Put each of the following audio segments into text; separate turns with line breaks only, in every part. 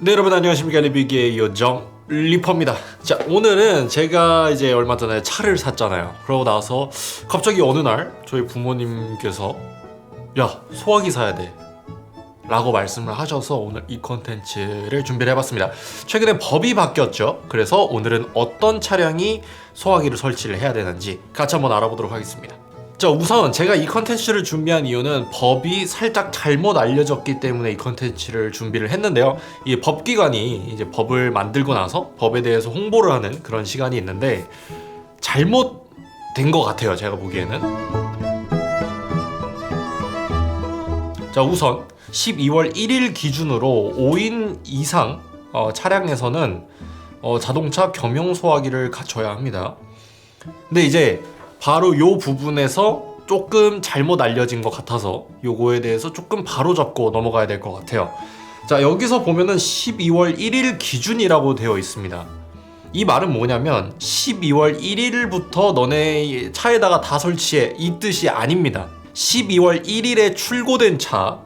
네, 여러분 안녕하십니까. 리뷰기의 요정 리퍼입니다. 자, 오늘은 제가 이제 얼마 전에 차를 샀잖아요. 그러고 나서 갑자기 어느 날 저희 부모님께서 야, 소화기 사야 돼 라고 말씀을 하셔서 오늘 이 컨텐츠를 준비를 해봤습니다. 최근에 법이 바뀌었죠. 그래서 오늘은 어떤 차량이 소화기를 설치를 해야 되는지 같이 한번 알아보도록 하겠습니다. 자, 우선 제가 이 컨텐츠를 준비한 이유는 법이 살짝 잘못 알려졌기 때문에 이 컨텐츠를 준비를 했는데요. 이 법기관이 이제 법을 만들고 나서 법에 대해서 홍보를 하는 그런 시간이 있는데 잘못된 것 같아요, 제가 보기에는. 자, 우선 12월 1일 기준으로 5인 이상 차량에서는 자동차 겸용 소화기를 갖춰야 합니다. 근데 이제 바로 요 부분에서 조금 잘못 알려진 것 같아서 요거에 대해서 조금 바로 잡고 넘어가야 될 것 같아요. 자, 여기서 보면은 12월 1일 기준이라고 되어 있습니다. 이 말은 뭐냐면 12월 1일부터 너네 차에다가 다 설치해, 이 뜻이 아닙니다. 12월 1일에 출고된 차,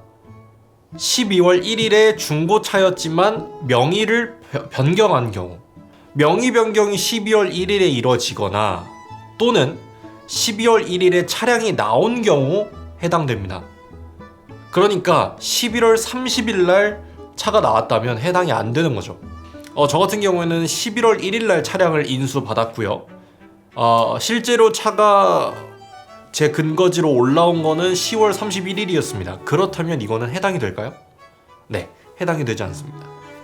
12월 1일에 중고차였지만 명의를 변경한 경우, 명의 변경이 12월 1일에 이뤄지거나 또는 12월 1일에 차량이 나온 경우 해당됩니다. 그러니까 11월 30일 날 차가 나왔다면 해당이 안 되는 거죠. 저 같은 경우에는 11월 1일 날 차량을 인수받았고요. 실제로 차가 제 근거지로 올라온 거는 10월 31일이었습니다. 그렇다면 이거는 해당이 될까요? 네, 해당이 되지 않습니다.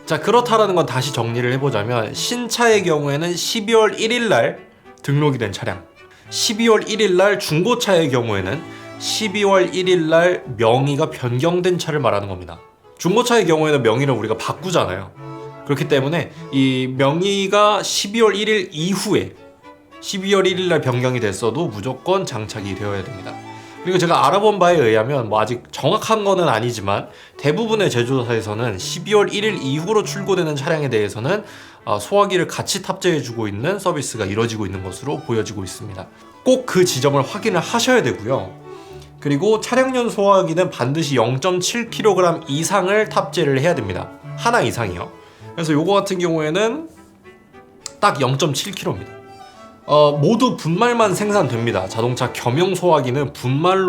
자, 그렇다라는 건 다시 정리를 해보자면 신차의 경우에는 12월 1일 날 등록이 된 차량, 12월 1일 날 중고차의 경우에는 12월 1일 날 명의가 변경된 차를 말하는 겁니다. 중고차의 경우에는 명의를 우리가 바꾸잖아요. 그렇기 때문에 이 명의가 12월 1일 이후에 12월 1일 날 변경이 됐어도 무조건 장착이 되어야 됩니다. 그리고 제가 알아본 바에 의하면 아직 정확한 거는 아니지만 대부분의 제조사에서는 12월 1일 이후로 출고되는 차량에 대해서는 소화기를 같이 탑재해주고 있는 서비스가 이루어지고 있는 것으로 보여지고 있습니다. 꼭 그 지점을 확인을 하셔야 되고요. 그리고 차량용 소화기는 반드시 0.7kg 이상을 탑재를 해야 됩니다. 하나 이상이요. 그래서 요거 같은 경우에는 딱 0.7kg입니다. 모두 분말만 생산됩니다. 자동차 겸용 소화기는 분말로만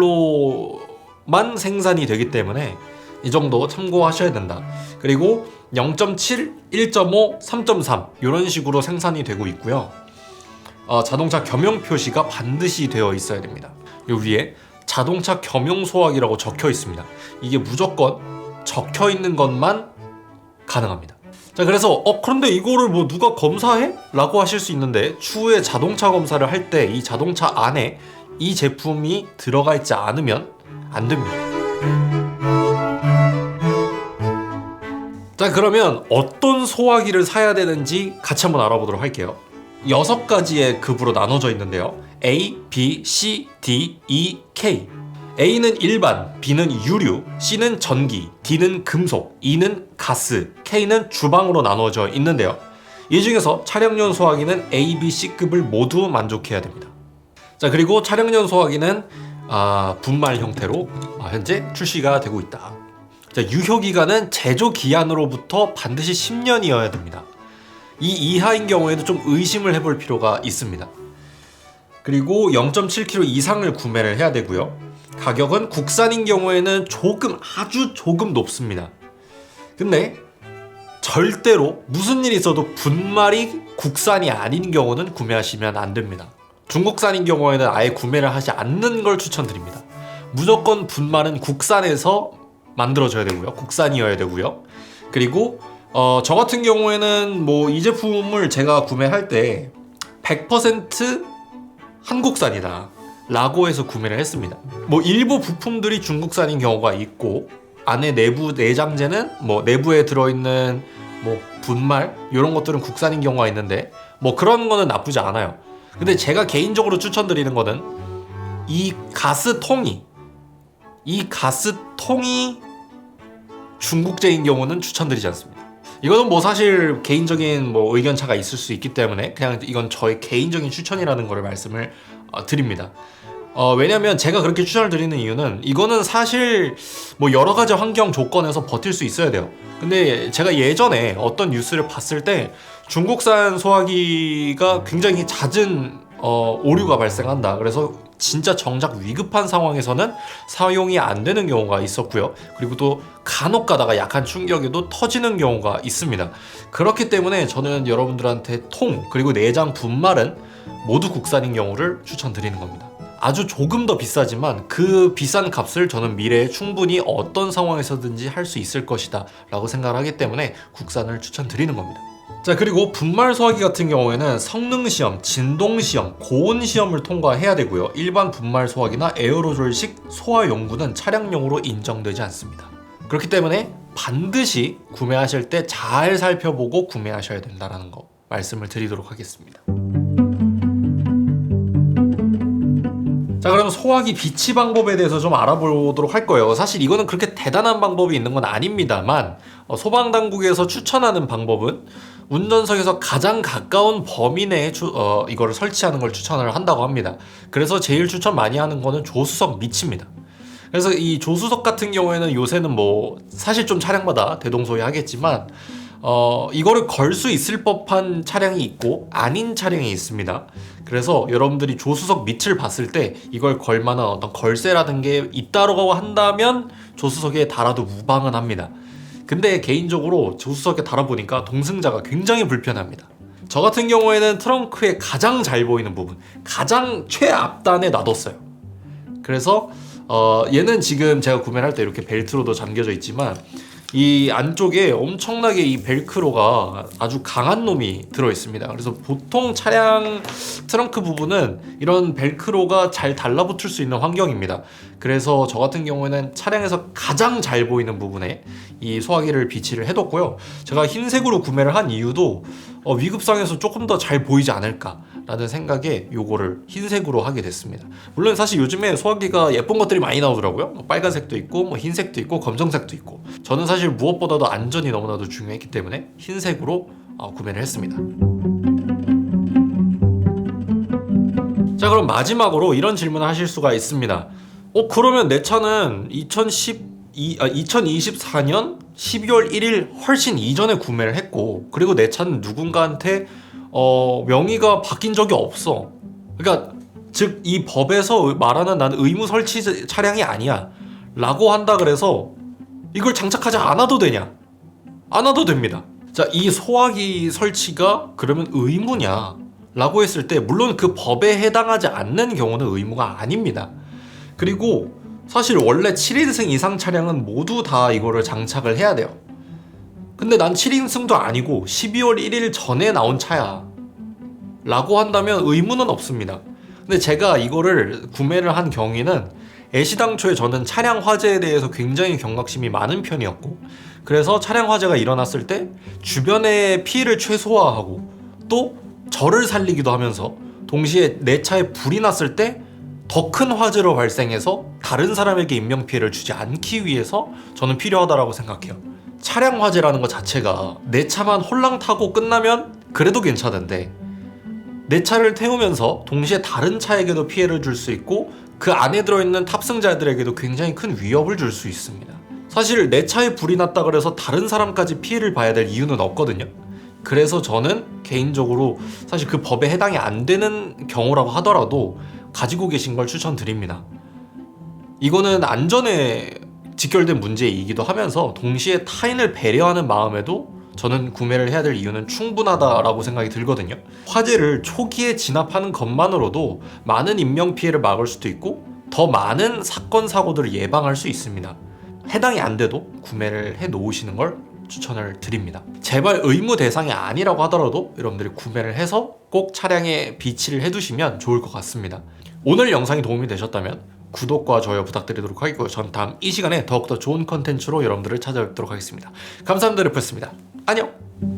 생산이 되기 때문에 이 정도 참고하셔야 된다. 그리고 0.7, 1.5, 3.3 이런 식으로 생산이 되고 있고요. 자동차 겸용 표시가 반드시 되어 있어야 됩니다. 위에 자동차 겸용 소화기라고 적혀 있습니다. 이게 무조건 적혀 있는 것만 가능합니다. 자, 그래서 그런데 이거를 누가 검사해? 라고 하실 수 있는데 추후에 자동차 검사를 할 때 이 자동차 안에 이 제품이 들어가 있지 않으면 안 됩니다. 자, 그러면 어떤 소화기를 사야 되는지 같이 한번 알아보도록 할게요. 6가지의 급으로 나눠져 있는데요. A, B, C, D, E, K. A는 일반, B는 유류, C는 전기, D는 금속, E는 가스, K는 주방으로 나눠져 있는데요. 이 중에서 차량용 소화기는 A, B, C급을 모두 만족해야 됩니다. 자, 그리고 차량용 소화기는 분말 형태로 현재 출시가 되고 있다. 자, 유효기간은 제조 기한으로부터 반드시 10년이어야 됩니다. 이 이하인 경우에도 좀 의심을 해볼 필요가 있습니다. 그리고 0.7kg 이상을 구매를 해야 되고요. 가격은 국산인 경우에는 아주 조금 높습니다. 근데 절대로 무슨 일이 있어도 분말이 국산이 아닌 경우는 구매하시면 안 됩니다. 중국산인 경우에는 아예 구매를 하지 않는 걸 추천드립니다. 무조건 분말은 국산에서 만들어져야 되고요. 국산이어야 되고요. 그리고 저 같은 경우에는 이 제품을 제가 구매할 때 100% 한국산이다 라고 해서 구매를 했습니다. 일부 부품들이 중국산인 경우가 있고 안에 내부 내장재는 내부에 들어있는 분말 이런 것들은 국산인 경우가 있는데 그런 거는 나쁘지 않아요. 근데 제가 개인적으로 추천드리는 거는 이 가스통이 중국제인 경우는 추천드리지 않습니다. 이거는 사실 개인적인 의견차가 있을 수 있기 때문에 그냥 이건 저의 개인적인 추천이라는 거를 말씀을 드립니다. 왜냐면 제가 그렇게 추천을 드리는 이유는 이거는 사실 뭐 여러 가지 환경 조건에서 버틸 수 있어야 돼요. 근데 제가 예전에 어떤 뉴스를 봤을 때 중국산 소화기가 굉장히 잦은 오류가 발생한다. 그래서 진짜 정작 위급한 상황에서는 사용이 안 되는 경우가 있었고요. 그리고 또 간혹 가다가 약한 충격에도 터지는 경우가 있습니다. 그렇기 때문에 저는 여러분들한테 통 그리고 내장 분말은 모두 국산인 경우를 추천드리는 겁니다. 아주 조금 더 비싸지만 그 비싼 값을 저는 미래에 충분히 어떤 상황에서든지 할 수 있을 것이다 라고 생각을 하기 때문에 국산을 추천드리는 겁니다. 자, 그리고 분말 소화기 같은 경우에는 성능시험, 진동시험, 고온시험을 통과해야 되고요. 일반 분말 소화기나 에어로졸식 소화용구는 차량용으로 인정되지 않습니다. 그렇기 때문에 반드시 구매하실 때 잘 살펴보고 구매하셔야 된다는 거 말씀을 드리도록 하겠습니다. 자, 그럼 소화기 비치 방법에 대해서 좀 알아보도록 할 거예요. 사실 이거는 그렇게 대단한 방법이 있는 건 아닙니다만 소방당국에서 추천하는 방법은 운전석에서 가장 가까운 범위 내에 이거를 설치하는 걸 추천을 한다고 합니다. 그래서 제일 추천 많이 하는 거는 조수석 밑입니다. 그래서 이 조수석 같은 경우에는 요새는 뭐 사실 좀 차량마다 대동소이하겠지만 이거를 걸 수 있을 법한 차량이 있고 아닌 차량이 있습니다. 그래서 여러분들이 조수석 밑을 봤을 때 이걸 걸 만한 어떤 걸쇠라든 게 있다고 한다면 조수석에 달아도 무방은 합니다. 근데 개인적으로 조수석에 달아보니까 동승자가 굉장히 불편합니다. 저 같은 경우에는 트렁크에 가장 잘 보이는 부분, 가장 최앞단에 놔뒀어요. 그래서 얘는 지금 제가 구매를 할 때 이렇게 벨트로도 잠겨져 있지만 이 안쪽에 엄청나게 이 벨크로가 아주 강한 놈이 들어있습니다. 그래서 보통 차량 트렁크 부분은 이런 벨크로가 잘 달라붙을 수 있는 환경입니다. 그래서 저 같은 경우에는 차량에서 가장 잘 보이는 부분에 이 소화기를 비치를 해뒀고요. 제가 흰색으로 구매를 한 이유도 위급상에서 조금 더 잘 보이지 않을까라는 생각에 요거를 흰색으로 하게 됐습니다. 물론 사실 요즘에 소화기가 예쁜 것들이 많이 나오더라고요. 뭐 빨간색도 있고 뭐 흰색도 있고 검정색도 있고 저는 사실 무엇보다도 안전이 너무나도 중요했기 때문에 흰색으로 구매를 했습니다. 자, 그럼 마지막으로 이런 질문을 하실 수가 있습니다. 그러면 내 차는 2024년 12월 1일 훨씬 이전에 구매를 했고 그리고 내 차는 누군가한테 명의가 바뀐 적이 없어. 그러니까 즉 이 법에서 말하는 나는 의무 설치 차량이 아니야 라고 한다 그래서 이걸 장착하지 않아도 되냐? 안 와도 됩니다. 자, 이 소화기 설치가 그러면 의무냐? 라고 했을 때 물론 그 법에 해당하지 않는 경우는 의무가 아닙니다. 그리고 사실 원래 7인승 이상 차량은 모두 다 이거를 장착을 해야 돼요. 근데 난 7인승도 아니고 12월 1일 전에 나온 차야 라고 한다면 의무는 없습니다. 근데 제가 이거를 구매를 한 경위는 애시당초에 저는 차량 화재에 대해서 굉장히 경각심이 많은 편이었고 그래서 차량 화재가 일어났을 때 주변의 피해를 최소화하고 또 저를 살리기도 하면서 동시에 내 차에 불이 났을 때 더 큰 화재로 발생해서 다른 사람에게 인명피해를 주지 않기 위해서 저는 필요하다고 생각해요. 차량 화재라는 것 자체가 내 차만 홀랑 타고 끝나면 그래도 괜찮은데 내 차를 태우면서 동시에 다른 차에게도 피해를 줄 수 있고 그 안에 들어있는 탑승자들에게도 굉장히 큰 위협을 줄 수 있습니다. 사실 내 차에 불이 났다 그래서 다른 사람까지 피해를 봐야 될 이유는 없거든요. 그래서 저는 개인적으로 사실 그 법에 해당이 안 되는 경우라고 하더라도 가지고 계신 걸 추천드립니다. 이거는 안전에 직결된 문제이기도 하면서 동시에 타인을 배려하는 마음에도 저는 구매를 해야 될 이유는 충분하다라고 생각이 들거든요. 화재를 초기에 진압하는 것만으로도 많은 인명피해를 막을 수도 있고 더 많은 사건 사고들을 예방할 수 있습니다. 해당이 안 돼도 구매를 해 놓으시는 걸 추천을 드립니다. 제발 의무 대상이 아니라고 하더라도 여러분들이 구매를 해서 꼭 차량에 비치를 해두시면 좋을 것 같습니다. 오늘 영상이 도움이 되셨다면 구독과 좋아요 부탁드리도록 하겠고요. 전 다음 이 시간에 더욱더 좋은 컨텐츠로 여러분들을 찾아뵙도록 하겠습니다. 감사합니다. 르프였습니다. 안녕!